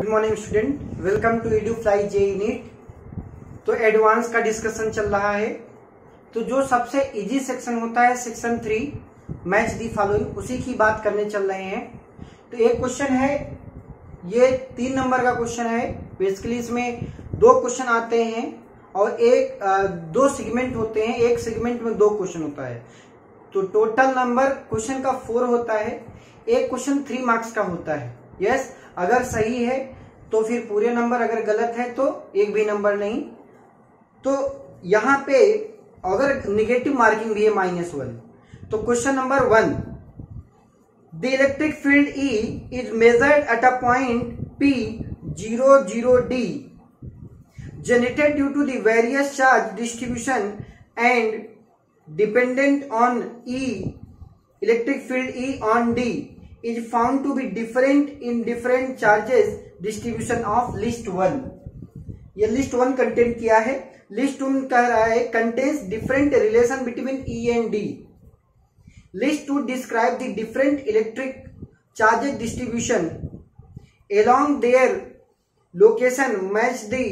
Good morning student, welcome to EduFly JEE NEET. तो advance का discussion चल रहा है। तो जो सबसे इजी सेक्शन होता है सेक्शन 3 मैच दी फॉलोइंग, उसी की बात करने चल रहे हैं। तो एक क्वेश्चन है, ये 3 नंबर का क्वेश्चन है। बेसिकली इसमें 2 क्वेश्चन आते हैं और दो सेगमेंट होते हैं, एक सेगमेंट में 2 क्वेश्चन होता है। तो टोटल नंबर क्वेश्चन का 4 होता है। एक क्वेश्चन 3 मार्क्स का होता है। यस, अगर सही है तो फिर पूरे नंबर, अगर गलत है तो एक भी नंबर नहीं। तो यहां पे अगर निगेटिव मार्किंग भी है -1। तो question number 1, the electric field E is measured at a point P 0 0 D generated due to the various charge distribution and dependent on electric field E on D is found to be different in different charges distribution of list 1। ये list 1 content किया है। list 1 कह रहा है contains different relation between E and D। list 2 describe the different electric charges distribution along their location match the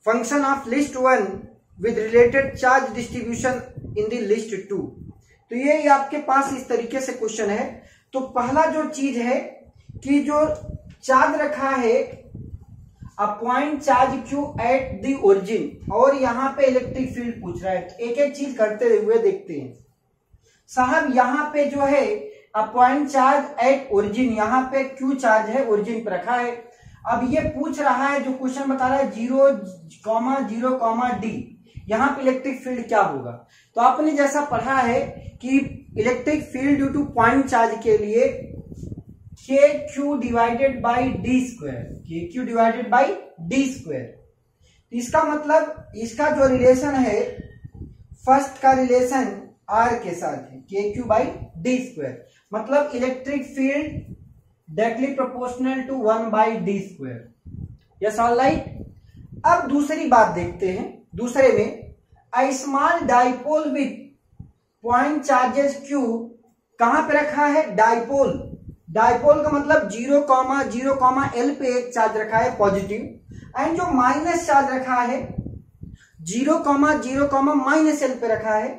function of list 1 with related charge distribution in the list 2। तो ये आपके पास इस तरीके से क्वेश्चन है। तो पहला जो चीज है कि जो चार्ज रखा है a point charge Q at the origin, और यहां पे इलेक्ट्रिक फील्ड पूछ रहा है। एक एक चीज करते हुए देखते हैं। साहब यहाँ पे जो है a point charge at origin, यहाँ पे Q चार्ज है, ओरिजिन पे रखा है। अब ये पूछ रहा है, जो क्वेश्चन बता रहा है 0, 0, D, यहाँ पे इलेक्ट्रिक फील्ड क्या होगा। तो आपने जैसा पढ़ा है कि electric field due two point charge के लिए KQ divided by D square, KQ divided by D square. इसका मतलब इसका जो रिलेशन है, फर्स्ट का रिलेशन R के साथ है, KQ बाई D स्क्वायर। मतलब electric field directly proportional to 1 by D square. Yes, all right. अब दूसरी बात देखते हैं। दूसरे में a small dipole with point charges Q कहां पे रखा है? डाइपोल। डाइपोल का मतलब 0, 0, L पे एक चार्ज रखा है पॉजिटिव, एंड जो माइनस चार्ज रखा है 0, 0, -L पे रखा है।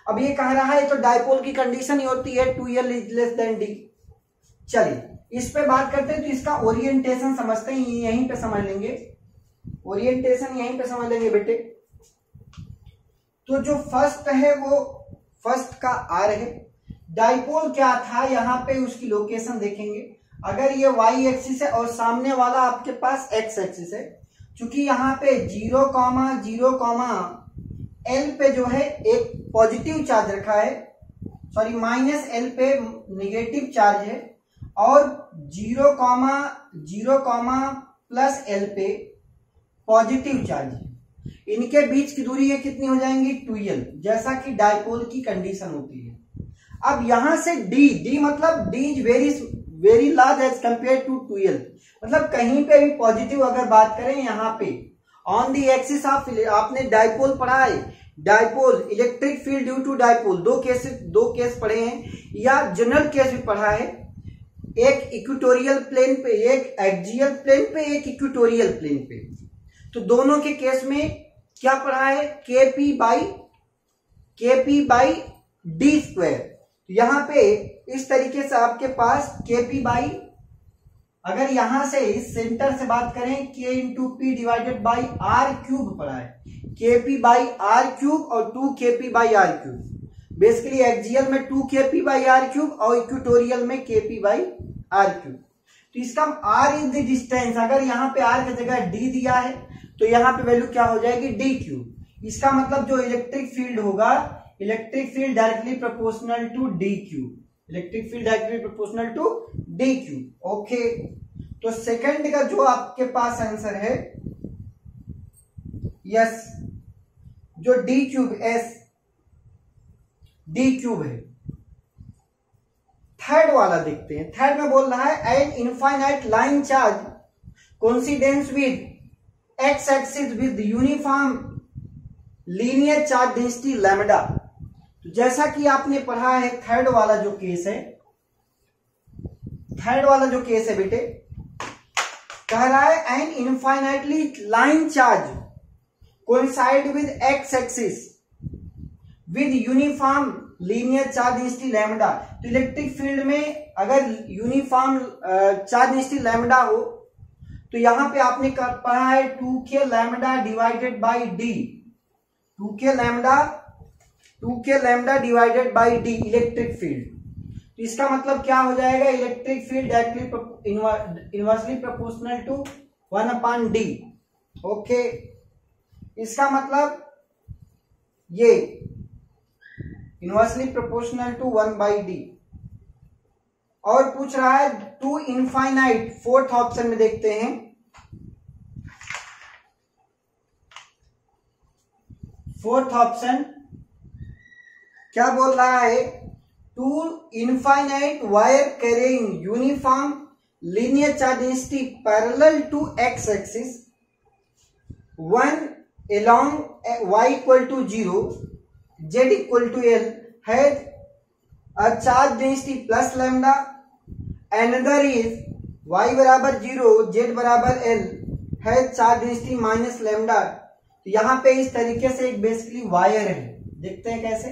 अब ये कह रहा है तो डाइपोल की कंडीशन ही होती है 2L is less than D। चलिए इस पे बात करते हैं। तो इसका ओरिएंटेशन समझते हैं, यहीं पे समझ लेंगे। ओरिएंटेशन यहीं पे समझ लेंगे बेटे। तो जो फर्स्ट है वो फर्स्ट का R है। डाइपोल क्या था, यहां पे उसकी लोकेशन देखेंगे। अगर ये Y एक्सिस है और सामने वाला आपके पास X एक्सिस है, क्योंकि यहाँ पे 0, 0, L पे जो है एक पॉजिटिव चार्ज रखा है, सॉरी -L पे निगेटिव चार्ज है, और 0, 0, L पे पॉजिटिव चार्ज है। इनके बीच की दूरी ये कितनी हो जाएंगी? 2L, जैसा कि डाइपोल की कंडीशन होती है। अब यहां से D मतलब D is very large as compare to 2L। मतलब कहीं पे भी पॉजिटिव अगर बात करें, यहाँ पे ऑन दी एक्सिस ऑफ, आपने डाइपोल पढ़ा है, dipole electric field due to dipole, दो केस पढ़े हैं, या जनरल केस भी पढ़ा है। एक इक्वेटोरियल प्लेन पे, एक एक्सियल प्लेन पे, एक इक्वेटोरियल प्लेन पे। तो दोनों के केस में क्या पढ़ा है? KP by D square. यहां पे इस तरीके से आपके पास KP बाई, अगर यहां से इस सेंटर से बात करें, K into P divided by R cube पढ़ा है। KP बाई R क्यूब और 2KP by R cube. Basically axial में 2KP बाई R क्यूब और इक्वेटोरियल में KP बाई R क्यूब। तो इसका R इज द डिस्टेंस। अगर यहाँ पे R की जगह D दिया है तो यहाँ पे वैल्यू क्या हो जाएगी? D cube. इसका मतलब जो इलेक्ट्रिक फील्ड होगा, electric field directly proportional to D cube. Electric field directly proportional to D cube. Okay, तो सेकंड का जो आपके पास आंसर है, यस, जो D क्यूब, D क्यूब है। थर्ड वाला देखते हैं। थर्ड में बोल रहा है an infinite line charge coincidence with X axis with uniform linear charge density lambda. तो जैसा कि आपने पढ़ा है, थर्ड वाला जो केस है बेटे, कह रहा है an infinitely line charge coincide with x axis with uniform linear charge density lambda. तो इलेक्ट्रिक फील्ड में अगर यूनिफॉर्म चार्ज डेंसिटी लैम्डा हो तो यहां पे आपने पढ़ा है 2k lambda divided by d, 2k lambda divided by d electric field. तो इसका मतलब क्या हो जाएगा, electric field directly inversely proportional to 1/d। Okay, इसका मतलब ये इनवर्सली प्रोपोर्शनल टू 1/d। और पूछ रहा है टू इनफाइनाइट, फोर्थ ऑप्शन में देखते हैं। फोर्थ ऑप्शन क्या बोल रहा है, two infinite wire carrying uniform linear charge density parallel to x axis, one along y equal to 0, z equal to L has a charge density plus lambda, another is y बराबर 0 z बराबर L has charge density minus lambda। तो यहां पे इस तरीके से एक basically wire है, देखते हैं कैसे।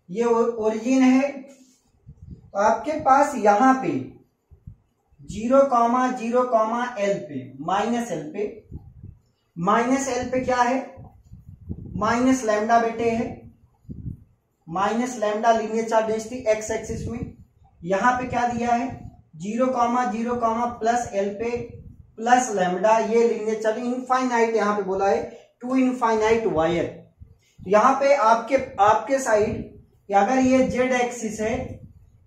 ये ओरिजिन है, तो आपके पास यहां पे 0, 0, L पे माइनस एल पे क्या है, माइनस लैम्डा बेटे है, minus lambda linear charge density x axis में। यहां पे क्या दिया है 0, 0, प्लस एल पे प्लस लैम्डा, ये लीनियर चार्ज इनफाइनाइट यहां पे बोला है, टू इनफाइनाइट वायर। तो यहां पे आपके साइड अगर ये जेड एक्सिस है,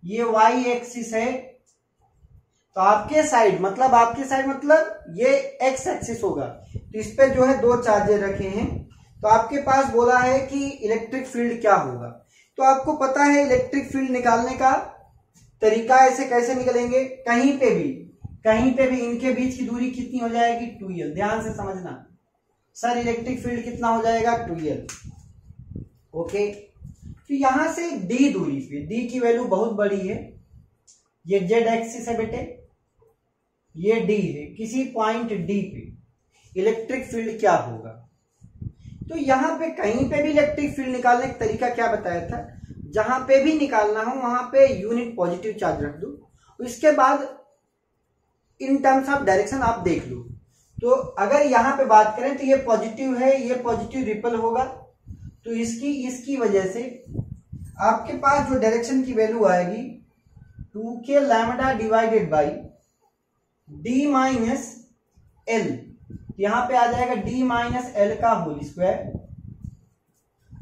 ये वाई एक्सिस है, तो आपके साइड मतलब ये एक्स एक्सिस होगा। तो इस पे जो है दो चार्जेस रखे हैं। तो आपके पास बोला है कि इलेक्ट्रिक फील्ड क्या होगा। तो आपको पता है इलेक्ट्रिक फील्ड निकालने का तरीका ऐसे कैसे निकलेंगे, कहीं पे भी इनके बीच की दूरी कितनी हो जाएगी 2l। ध्यान से समझना सर, इलेक्ट्रिक फील्ड कितना हो जाएगा 2l। ओके, तो यहां से d दूरी पे, d की वैल्यू बहुत बड़ी है, ये जेड एक्सिस है बेटे, ये d है, किसी पॉइंट d पे इलेक्ट्रिक फील्ड क्या होगा। तो यहां पे कहीं पे भी इलेक्ट्रिक फील्ड निकालने का तरीका क्या बताया था, जहां पे भी निकालना हो वहां पे यूनिट पॉजिटिव चार्ज रख दो, इसके बाद इन टर्म्स ऑफ डायरेक्शन आप देख लो। तो अगर यहां पे बात करें तो ये पॉजिटिव है, ये पॉजिटिव रिपल होगा, तो इसकी वजह से आपके पास जो डायरेक्शन की वैल्यू आएगी 2k lambda divided by d minus L, यहां पे आ जाएगा d माइनस एल का होल स्क्वायर।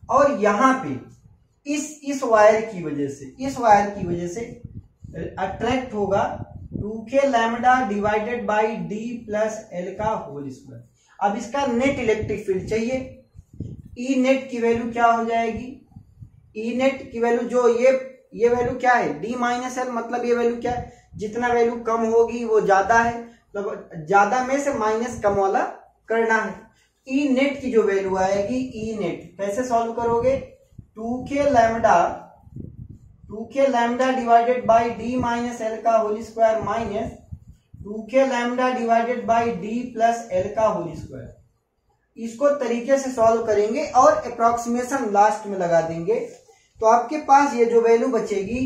और यहां पे इस वायर की वजह से अट्रैक्ट होगा 2k lambda divided by d plus L का होल स्क्वायर। अब इसका नेट इलेक्ट्रिक फील्ड चाहिए, ई नेट की वैल्यू क्या हो जाएगी, ई नेट की वैल्यू जो ये वैल्यू क्या है d माइनस एल, मतलब ये वैल्यू क्या है, जितना वैल्यू कम होगी वो ज्यादा है, मतलब ज्यादा में से माइनस कम वाला करना है। ई नेट की जो वैल्यू आएगी, ई नेट कैसे सॉल्व करोगे, 2k lambda divided by d minus L का whole square minus 2k lambda divided by d plus L का होल स्क्वायर। इसको तरीके से सॉल्व करेंगे और अप्रोक्सीमेशन लास्ट में लगा देंगे। तो आपके पास ये जो वैल्यू बचेगी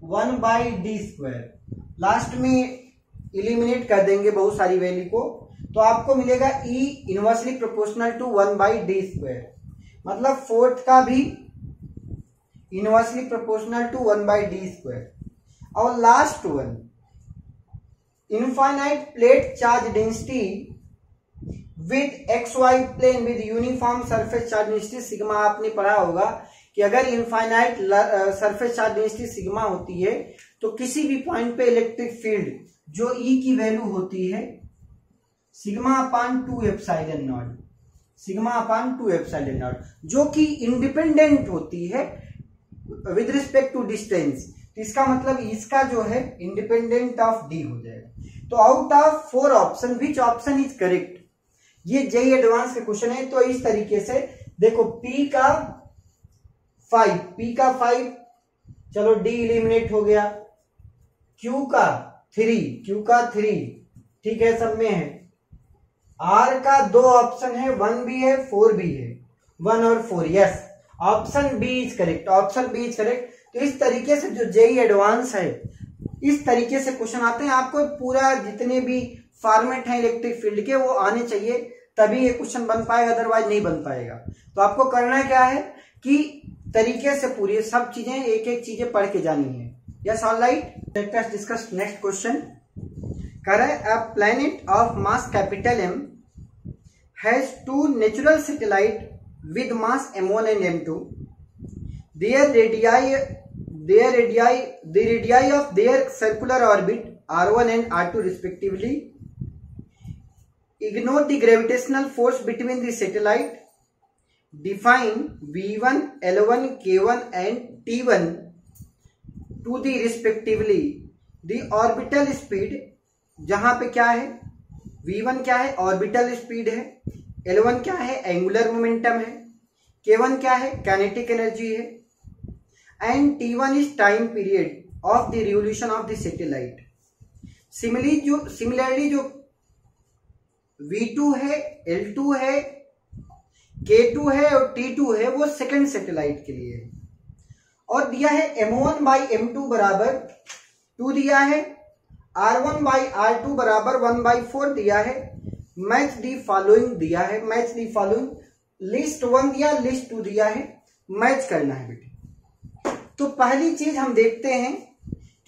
E1/d², लास्ट में इलिमिनेट कर देंगे बहुत सारी वैल्यू को, तो आपको मिलेगा E inversely proportional to 1/d², मतलब फोर्थ का भी इनवर्सली प्रोपोर्शनल टू 1/d²। और last one, infinite plate charge density with XY plane with uniform surface charge density sigma. आपने पढ़ा होगा कि अगर infinite surface charge density sigma होती है तो किसी भी पॉइंट पे इलेक्ट्रिक फील्ड जो E की वैल्यू होती है σ/2 एप्सिलॉन नॉट, σ/2 एप्सिलॉन नॉट, जो कि इंडिपेंडेंट होती है विद रिस्पेक्ट टू डिस्टेंस। तो इसका मतलब इसका जो है इंडिपेंडेंट ऑफ D हो जाएगा। तो out of 4 option which option is correct, ये जेईई एडवांस के क्वेश्चन है। तो इस तरीके से देखो P का 5, चलो D इलिमिनेट हो गया, Q का 3, Q का 3, ठीक है, सब में है। R का 2 ऑप्शन है, 1 भी है 4 भी है, 1 और 4, yes, option B is correct, option B is correct. तो इस तरीके से जो जेईई एडवांस है, इस तरीके से क्वेश्चन आते हैं। आपको पूरा जितने भी फॉर्मेट है इलेक्ट्रिक फील्ड के वो आने चाहिए, तभी ये क्वेश्चन बन पाएगा, अदरवाइज नहीं बन पाएगा। तो आपको करना क्या है कि तरीके से पूरी सब चीजें एक एक चीजें पढ़ के जानी है। Yes, alright, late us discuss next question. कह रहा है a planet of mass capital M has 2 natural satellite with mass M1 and M2. The radii of their circular orbit R1 and R2 respectively. Ignore the gravitational force between the satellite. Define V1, L1, K1 and T1 to the respectively. The orbital speed, जहां पे क्या है, V1 क्या है, orbital speed है, L1 क्या है, angular momentum है, K1 क्या है, काइनेटिक एनर्जी है, and T1 is time period of the revolution of the satellite. Similarly जो V2 है, L2 है, K2 है और T2 है वो सेकंड सैटेलाइट के लिए है। और दिया है M1 बाई M2 बराबर 2 दिया है, R1 बाई R2 बराबर 1/4 दिया है, मैच दी फॉलोइंग दिया है, मैच दी फॉलोइंग, लिस्ट 1 दिया, लिस्ट 2 दिया है, मैच करना है बेटे। तो पहली चीज हम देखते हैं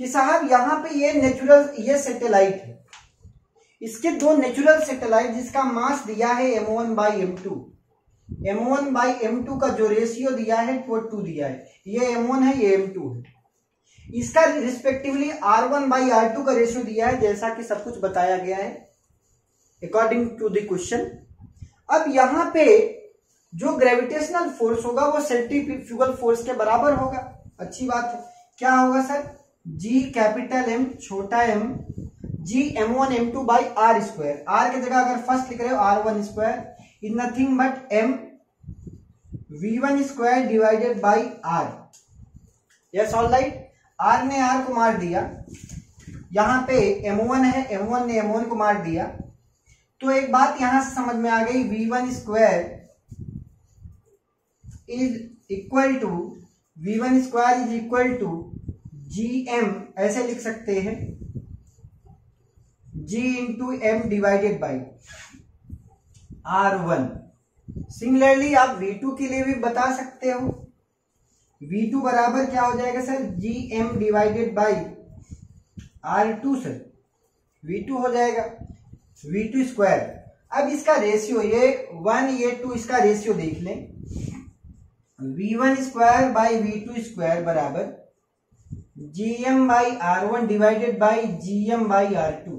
कि साहब यहां पे ये नेचुरल, ये सैटेलाइट है, इसके 2 नेचुरल सैटेलाइट जिसका मास दिया है M1 by M2, M1 by M2 का जो रेशियो दिया है वो 2 दिया है, ये M1 है ये M2 है, इसका रिस्पेक्टिवली R1 बाई R2 का रेशियो दिया है, जैसा कि सब कुछ बताया गया है अकॉर्डिंग टू द क्वेश्चन। अब यहां पे जो ग्रेविटेशनल फोर्स होगा वो सेंट्रीफ्यूगल फोर्स के बराबर होगा। अच्छी बात है, क्या होगा सर, G कैपिटल M छोटा m G M1 M2 by R square, R की जगह अगर फर्स्ट लिख रहे हो R1 square is nothing but M V1 square divided by R। Yes, alright, R ने R को मार दिया, यहां पे M1 है, M1 ने M1 को मार दिया। तो एक बात यहां से समझ में आ गई, V1 square is equal to GM, ऐसे लिख सकते हैं, G into M divided by R1। Similarly आप V2 के लिए भी बता सकते हो, V2 बराबर क्या हो जाएगा sir, GM divided by R2 sir, V2 हो जाएगा V2 स्क्वायर। अब इसका रेशियो, ये 1 ये 2, इसका रेशियो देख लें, V1 square by V2 square बराबर GM by R1 divided by GM by R2,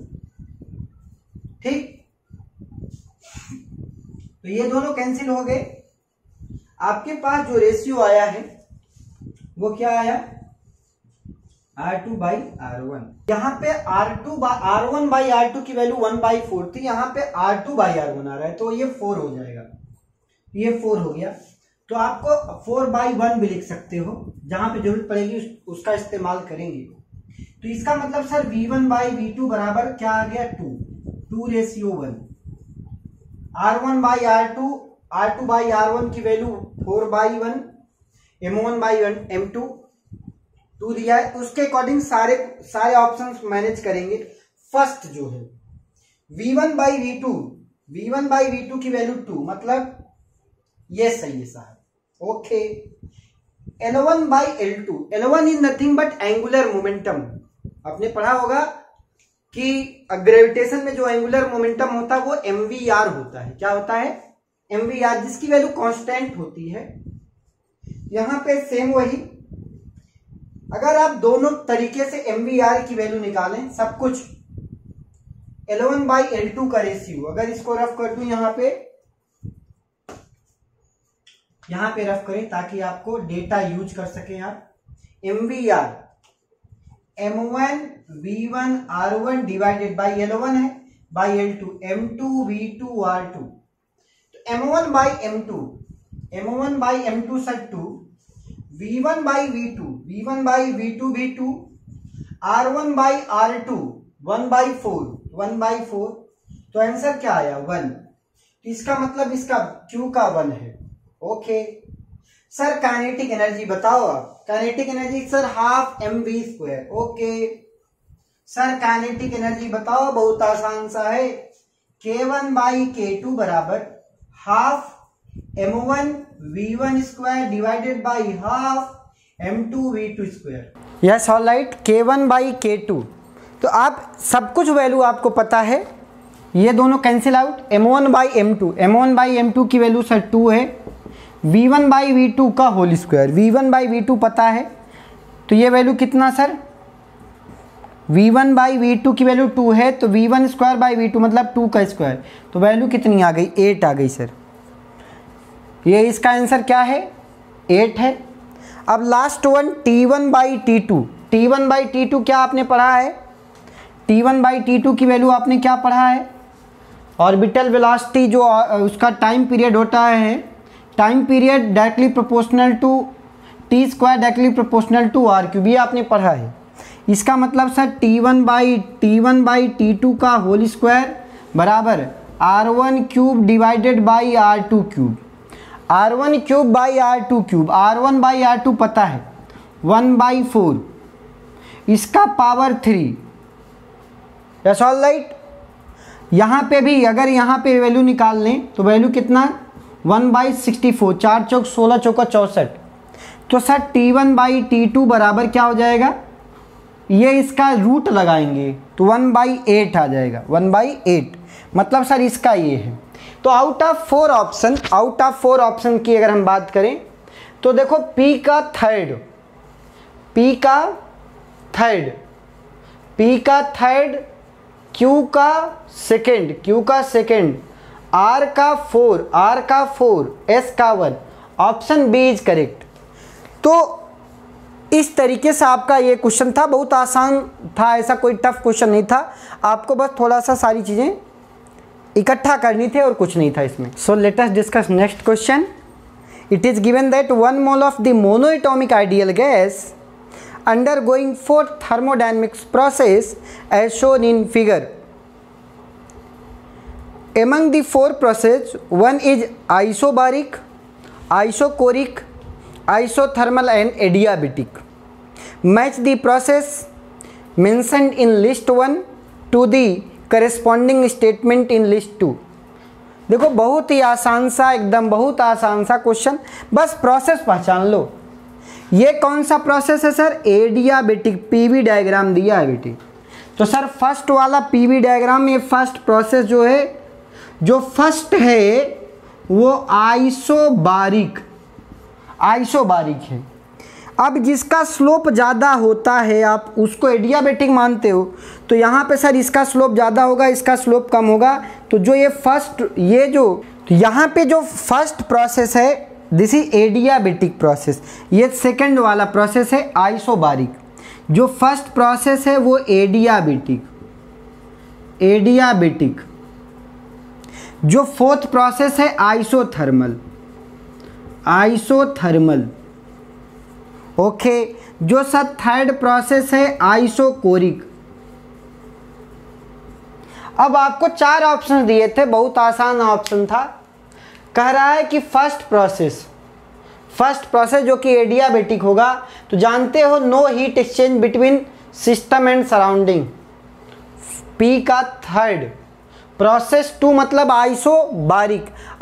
ठीक। तो ये दोनों कैंसिल हो गए, आपके पास जो रेशियो आया है वो क्या आया, R2 बाई R1। यहाँ पे R1 बाई R2 की वैल्यू 1/4 थी, यहाँ पे R2 बाई R1 आ रहा है, तो ये 4 हो जाएगा, ये 4 हो गया। तो आपको 4/1 भी लिख सकते हो, जहां पे जरूरत पड़ेगी उसका इस्तेमाल करेंगे। तो इसका मतलब सर V1 बाई V2 बराबर क्या आ गया, 2:1। R1 by R2 by R1 की वैल्यू 4/1, M1 बाई M2 2 दिया है। उसके अकॉर्डिंग सारे ऑप्शंस मैनेज करेंगे। फर्स्ट जो है V1 बाई V2 की वैल्यू 2, मतलब ये सही है साहब, okay. L1 by L1 is nothing but angular momentum. आपने पढ़ा होगा कि ग्रेविटेशन में जो एंगुलर मोमेंटम होता है वो mvr होता है। क्या होता है, mvr, जिसकी वैल्यू कांस्टेंट होती है। यहां पे सेम वही, अगर आप दोनों तरीके से mvr की वैल्यू निकालें, सब कुछ L1 बाई L2 का रेशियो, अगर इसको रफ कर दूं यहां पे रफ करें ताकि आपको डेटा यूज कर सकें आप। mvr M1 V1 R1 divided by L1 है by L2 M2 V2 R2। तो M1 by M2 sir 2, V1 by V2 V2 R1 by R2 1/4 तो आंसर क्या आया 1। इसका मतलब इसका Q का 1 है। ओके सर काइनेटिक एनर्जी बताओ आप। Kinetic energy sir half mv²। Okay sir kinetic energy बताओ, बहुत आसान सा है। K1/K2 बराबर half m1v1² divided by half m2v2²। Yes all right, K1/K2। तो आप सब कुछ वैल्यू आपको पता है, ये दोनों कैंसिल आउट। m1/m2 की वैल्यू सर 2 है। v1/v2 का होल स्क्वायर, v1/v2 पता है, तो ये वैल्यू कितना सर, v1/v2 की वैल्यू 2 है, तो v1²/v2 मतलब 2 का स्क्वायर, तो वैल्यू कितनी आ गई 8 आ गई सर। ये इसका आंसर क्या है 8 है। अब लास्ट वन T1/T2। T1/T2 क्या आपने पढ़ा है, T1/T2 की वैल्यू आपने क्या पढ़ा है, ऑर्बिटल वेलोसिटी जो उसका टाइम पीरियड होता है, time period directly proportional to t² directly proportional to r³, ये आपने पढ़ा है। इसका मतलब सर T1/T2 का होल स्क्वायर बराबर r1³ divided by r2³। r1³ by r2³, r1/r2 पता है 1/4, इसका पावर 3। Yes all right. यहाँ पे भी अगर यहाँ पे वैल्यू निकाल लें तो वैल्यू कितना 1/64, 4 चौक 16 चौका 64। तो सर T1/T2 बराबर क्या हो जाएगा, ये इसका रूट लगाएंगे तो 1/8 आ जाएगा, 1/8 मतलब सर इसका ये है। तो आउट ऑफ 4 ऑप्शन की अगर हम बात करें तो देखो P का थर्ड, Q का सेकेंड, R का 4, S का 1, ऑप्शन बी इज करेक्ट। तो इस तरीके से आपका ये क्वेश्चन था, बहुत आसान था, ऐसा कोई टफ क्वेश्चन नहीं था, आपको बस थोड़ा सा सारी चीज़ें इकट्ठा करनी थी और कुछ नहीं था इसमें। सो let us discuss next question. It is given that 1 mole of the monoatomic ideal gas undergoing 4 thermodynamics process as shown in figure. Among the 4 process, one is isobaric, isochoric, isothermal and adiabatic. Match the process mentioned in list 1 to the corresponding statement in list 2. देखो बहुत ही आसान सा, एकदम बहुत आसान सा question, बस process पहचान लो। ये कौन सा प्रोसेस है सर, एडियाबेटिक। पीवी डायग्राम दिया है बेटी, तो सर फर्स्ट वाला पीवी डायग्राम, ये फर्स्ट प्रोसेस जो है, जो फर्स्ट है वो आइसोबारिक है। अब जिसका स्लोप ज़्यादा होता है आप उसको एडियाबेटिक मानते हो, तो यहाँ पे सर इसका स्लोप ज़्यादा होगा, इसका स्लोप कम होगा। तो जो ये फर्स्ट, ये जो तो यहाँ पे जो फर्स्ट प्रोसेस है दिस इज एडियाबेटिक प्रोसेस, ये सेकंड वाला प्रोसेस है आइसोबारिक। जो फर्स्ट प्रोसेस है वो एडियाबेटिक। जो फोर्थ प्रोसेस है आइसोथर्मल। ओके, जो सर थर्ड प्रोसेस है आइसोकोरिक। अब आपको 4 ऑप्शन दिए थे, बहुत आसान ऑप्शन था। कह रहा है कि फर्स्ट प्रोसेस जो कि एडियाबेटिक होगा, तो जानते हो no heat exchange between system and surrounding. P का थर्ड, प्रोसेस 2 मतलब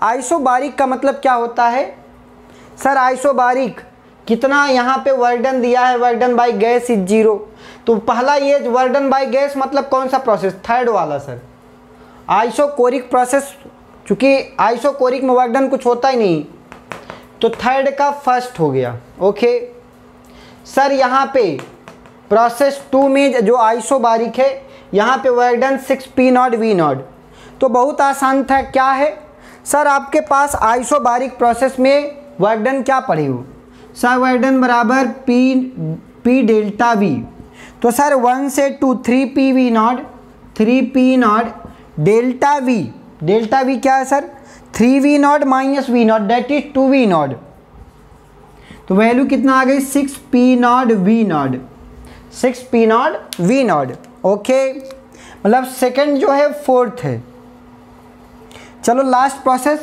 आइसोबारिक का मतलब क्या होता है सर, आइसोबारिक कितना यहाँ पे वर्डन दिया है, वर्डन बाय गैस इज 0। तो पहला ये वर्डन बाय गैस मतलब कौन सा प्रोसेस, थर्ड वाला सर। आइसोकोरिक प्रोसेस, चूँकि आइसोकोरिक में वर्डन कुछ होता ही नहीं, तो थर्ड का फर्स्ट हो गया। ओके सर, यहाँ पे प्रोसेस 2 में जो आइसोबारिक है, यहाँ पे वर्डन 6p0v0। तो बहुत आसान था, क्या है सर आपके पास आइसोबारिक प्रोसेस में वर्डन क्या पढ़े हो सर, वर्डन बराबर p डेल्टा v। तो सर 1 से 2 3p0 डेल्टा v क्या है sir, 3v0 minus v0 that is 2v0। तो वैल्यू कितना आ गई 6p0v0। ओके मतलब सेकंड जो है फोर्थ है। चलो लास्ट प्रोसेस,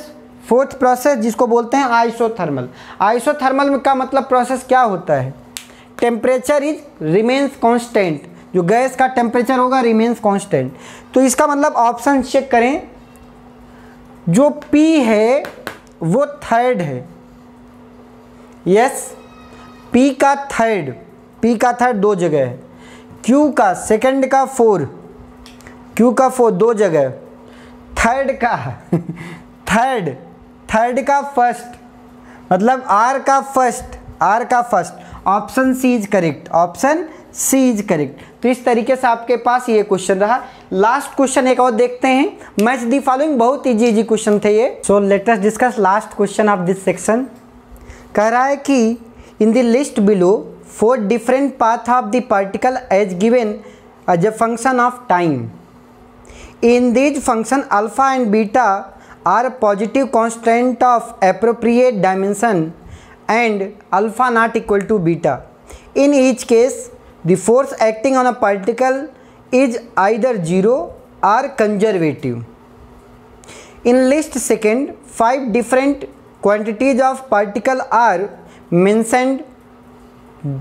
फोर्थ प्रोसेस जिसको बोलते हैं आइसोथर्मल। आइसोथर्मल का मतलब प्रोसेस क्या होता है, टेम्परेचर इज रिमेन्स कांस्टेंट, जो गैस का टेम्परेचर होगा रिमेन्स कांस्टेंट। तो इसका मतलब ऑप्शन चेक करें, जो P है वो थर्ड है, यस P का थर्ड दो जगह है, Q का सेकंड का फोर, Q का फोर दो जगह, थर्ड का फर्स्ट, मतलब R का first. Option C is correct, option C is correct. तो इस तरीके से आपके पास ये क्वेश्चन रहा। लास्ट क्वेश्चन एक और देखते हैं, मैच दी फॉलोइंग, बहुत इजी क्वेश्चन थे ये। So let us discuss last question of this section. कह रहा है कि in the list below 4 different path of the particle as given as a function of time. In these function alpha and beta are positive constant of appropriate dimension and alpha not equal to beta. In each case, the force acting on a particle is either zero or conservative. In list second, 5 different quantities of particle are mentioned,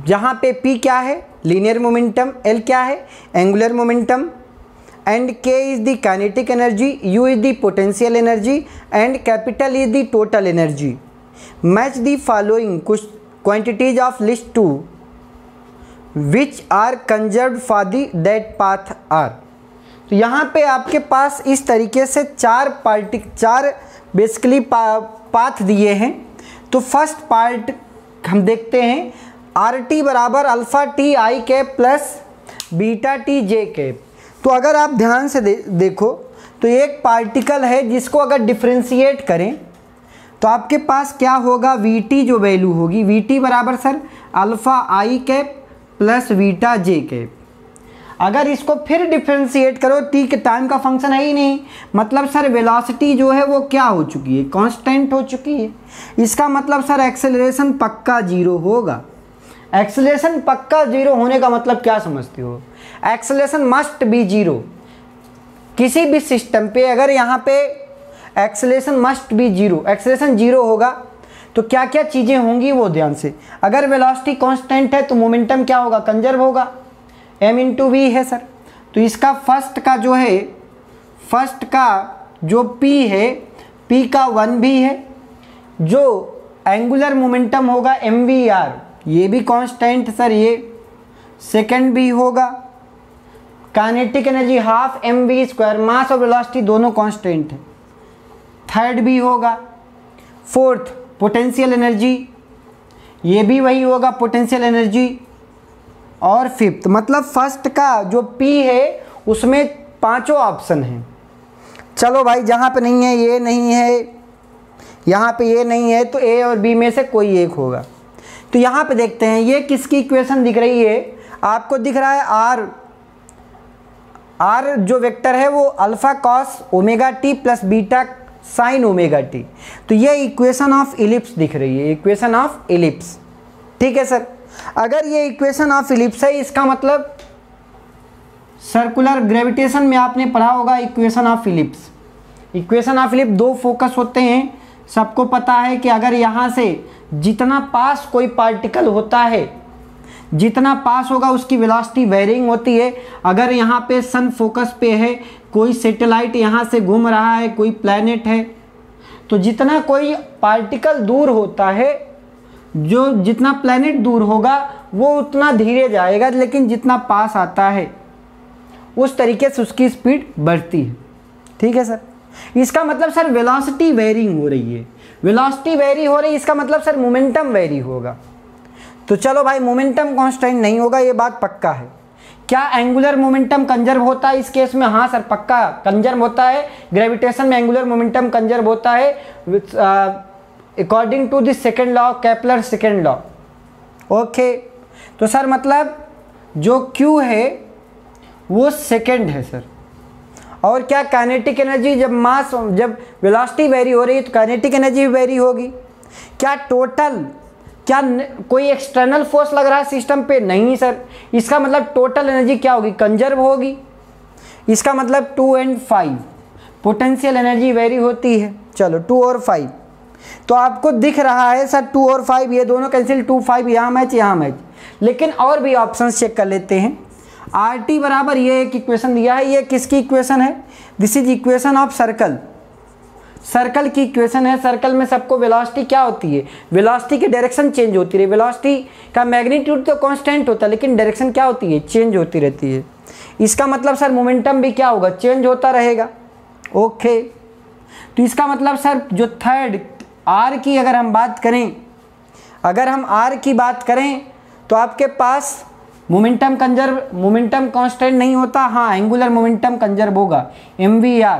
जहाँ पे P क्या है, linear momentum, L क्या है, angular momentum, and K is the kinetic energy, U is the potential energy and capital is the total energy. Match the following quantities of list 2 which are conserved for the that path are. तो यहाँ पे आपके पास इस तरीके से चार basically path दिए हैं। तो फर्स्ट पार्ट हम देखते हैं, आर टी बराबर alpha T I cap plus beta T J cap. तो अगर आप ध्यान से देखो तो एक पार्टिकल है जिसको अगर डिफ्रेंशिएट करें तो आपके पास क्या होगा, वी टी जो वैल्यू होगी, वी टी बराबर सर अल्फ़ा आई कैप प्लस बीटा जे कैप। अगर इसको फिर डिफ्रेंशिएट करो, टी के टाइम का फंक्शन है ही नहीं, मतलब सर वेलोसिटी जो है वो क्या हो चुकी है, कांस्टेंट हो चुकी है। इसका मतलब सर एक्सेलरेशन पक्का जीरो होगा। एक्सेलरेशन पक्का जीरो होने का मतलब क्या समझते हो, एक्सेलरेशन मस्ट बी जीरो। किसी भी सिस्टम पे अगर यहाँ पे acceleration must be zero, acceleration zero होगा तो क्या क्या चीज़ें होंगी वो ध्यान से। अगर वेलोसिटी कांस्टेंट है तो मोमेंटम क्या होगा, कंजर्व होगा, m इंटू वी है सर। तो इसका फर्स्ट का जो p है, p का 1 भी है, जो एंगुलर मोमेंटम होगा mvr, ये भी कांस्टेंट सर, ये सेकंड भी होगा, काइनेटिक एनर्जी हाफ mv², मास और वेलोसिटी दोनों कांस्टेंट है, थर्ड भी होगा। फोर्थ पोटेंशियल एनर्जी, ये भी वही होगा पोटेंशियल एनर्जी। और फिफ्थ मतलब फर्स्ट का जो P है उसमें पांचों ऑप्शन हैं। चलो भाई, जहाँ पे नहीं है ये नहीं है, यहाँ पे ये नहीं है, तो A और B में से कोई एक होगा। तो यहाँ पे देखते हैं ये किसकी इक्वेशन दिख रही है, आपको दिख रहा है R जो वेक्टर है वो alpha cos omega T plus beta sine omega T. तो ये इक्वेशन ऑफ इलिप्स दिख रही है, इक्वेशन ऑफ इलिप्स। ठीक है सर, अगर ये इक्वेशन ऑफ इलिप्स है, इसका मतलब सर्कुलर ग्रेविटेशन में आपने पढ़ा होगा equation of ellipse. Equation of ellipse दो फोकस होते हैं, सबको पता है कि अगर यहाँ से जितना पास कोई पार्टिकल होता है, जितना पास होगा उसकी वेलोसिटी वेरिंग होती है। अगर यहाँ पे सन फोकस पे है, कोई सैटेलाइट यहाँ से घूम रहा है, कोई प्लैनेट है, तो जितना कोई पार्टिकल दूर होता है, जो जितना प्लैनेट दूर होगा वो उतना धीरे जाएगा, लेकिन जितना पास आता है उस तरीके से उसकी स्पीड बढ़ती है। ठीक है सर, इसका मतलब सर वेलोसिटी वेरिंग हो रही है, वेलोसिटी वेरी हो रही है, इसका मतलब सर मोमेंटम वेरी होगा। तो चलो भाई, मोमेंटम कांस्टेंट नहीं होगा, ये बात पक्का है। क्या एंगुलर मोमेंटम कंजर्व होता है इस केस में? हाँ सर, पक्का कंजर्व होता है। ग्रेविटेशन में एंगुलर मोमेंटम कंजर्व होता है according to the second law, Kepler second law. Okay, तो सर मतलब जो Q है वो सेकेंड है सर। और क्या काइनेटिक एनर्जी, जब वेलोसिटी वेरी हो रही है तो काइनेटिक एनर्जी भी वेरी होगी। क्या कोई एक्सटर्नल फोर्स लग रहा है सिस्टम पे? नहीं सर, इसका मतलब टोटल एनर्जी क्या होगी, कंजर्व होगी। इसका मतलब 2 और 5 पोटेंशियल एनर्जी वेरी होती है। चलो 2 और 5, तो आपको दिख रहा है सर 2 और 5 ये दोनों कैंसिल, 2 5 यहाँ मैच यहाँ मैच। लेकिन और भी ऑप्शंस चेक कर लेते हैं। आर टी बराबर ये एक इक्वेशन दिया है, ये किसकी इक्वेशन है? This is equation of circle, circle की इक्वेशन है। सर्कल में सबको वेलोसिटी क्या होती है? वेलोसिटी की डायरेक्शन चेंज होती रही। वेलोसिटी का मैग्नीट्यूड तो कांस्टेंट होता है, लेकिन डायरेक्शन क्या होती है? चेंज होती रहती है। इसका मतलब सर मोमेंटम भी क्या होगा? चेंज होता रहेगा। ओके, तो इसका मतलब सर जो थर्ड आर की अगर हम बात करें, अगर हम आर की बात करें तो आपके पास मोमेंटम कंजर्व, मोमेंटम कांस्टेंट नहीं होता, हाँ एंगुलर मोमेंटम कंजर्व होगा MVR।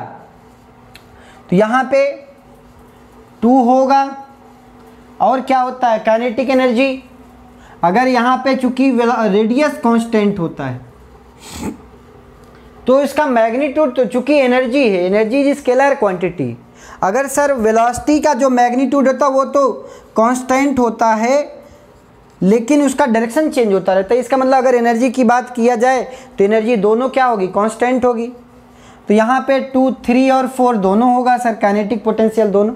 तो यहाँ पे 2 होगा। और क्या होता है? Kinetic energy. अगर यहाँ पे चूंकि रेडियस कांस्टेंट होता है तो इसका मैग्नीट्यूड, तो चूंकि एनर्जी है, एनर्जी इज स्केलर क्वांटिटी। अगर सर वेलोसिटी का जो मैग्नीट्यूड होता है वो तो कांस्टेंट होता है, लेकिन उसका डायरेक्शन चेंज होता रहता है। इसका मतलब अगर एनर्जी की बात किया जाए तो एनर्जी दोनों क्या होगी? कांस्टेंट होगी। तो यहाँ पे 2, 3 और 4 दोनों होगा सर, काइनेटिक पोटेंशियल दोनों।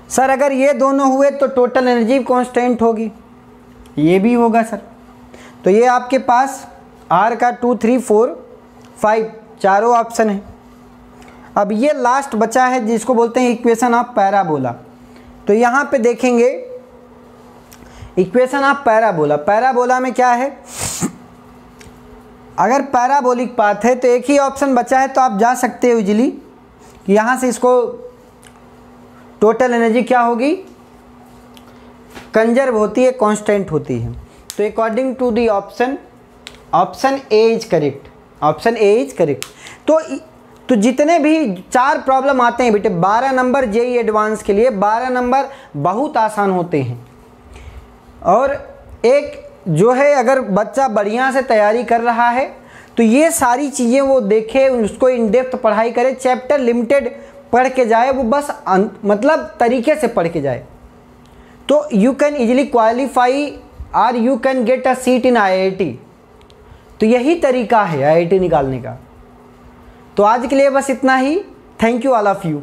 सर अगर ये दोनों हुए तो टोटल एनर्जी कांस्टेंट होगी, ये भी होगा सर। तो ये आपके पास आर का 2, 3, 4, 5 चारों ऑप्शन है। अब ये लास्ट बचा है जिसको बोलते हैं इक्वेशन ऑफ पैराबोला। तो यहाँ पे देखेंगे इक्वेशन ऑफ पैराबोला। पैराबोला में क्या है? अगर पैराबोलिक पाथ है तो एक ही ऑप्शन बचा है, तो आप जा सकते हो इजीली कि यहाँ से इसको टोटल एनर्जी क्या होगी? कंजर्व होती है, कांस्टेंट होती है। तो according to the option, option A is correct, option A is correct. तो जितने भी 4 प्रॉब्लम आते हैं बेटे 12 नंबर जेईई एडवांस के लिए, 12 नंबर बहुत आसान होते हैं। और एक जो है अगर बच्चा बढ़िया से तैयारी कर रहा है तो ये सारी चीज़ें वो देखे, उसको इन डेप्थ पढ़ाई करे, चैप्टर लिमिटेड पढ़ के जाए, वो बस मतलब तरीके से पढ़ के जाए, तो यू कैन इजीली क्वालिफाई और you can get a seat in IIT। तो यही तरीका है IIT निकालने का। तो आज के लिए बस इतना ही। Thank you all of you.